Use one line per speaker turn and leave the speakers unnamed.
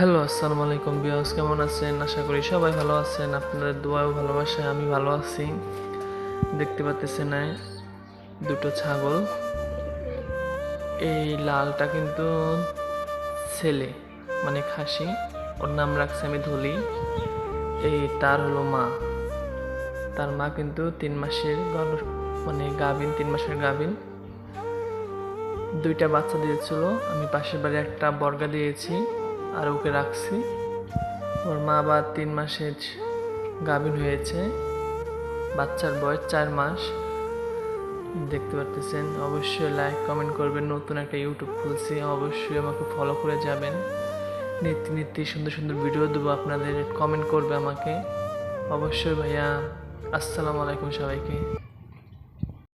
Hello, আসসালামু আলাইকুম viewers, কেমন আছেন? আশা করি সবাই ভালো আছেন। আপনাদের দোয়া ও ভালোবাসায় আমি ভালো আছি। দেখতে পাচ্ছেন দুটো ছাগল। এই লালটা কিন্তু ছেলে, মানে খাসি। ওর নাম রাখছি আমি ধুলি। এই তার হলো মা। তার মা কিন্তু 3 মাসের মানে গাভিন, 3 মাসের গাভিন। দুইটা বাচ্চা দিয়েছিল। আমি পাশের বাড়ি একটা বর্গা দিয়েছি আর ওকে রাখছি। ওর মা আবার 3 মাসের গাভিন হয়েছে। বাচ্চার বয়স 4 মাস। দেখতে পারতেছেন। অবশ্যই লাইক কমেন্ট করবেন। নতুন একটা ইউটিউব খুলছি, অবশ্যই আমাকে ফলো করে যাবেন। নিত্য নিত্য সুন্দর সুন্দর ভিডিও দেবো আপনাদের। কমেন্ট করবে আমাকে অবশ্যই ভাইয়া। আসসালামু আলাইকুম সবাইকে।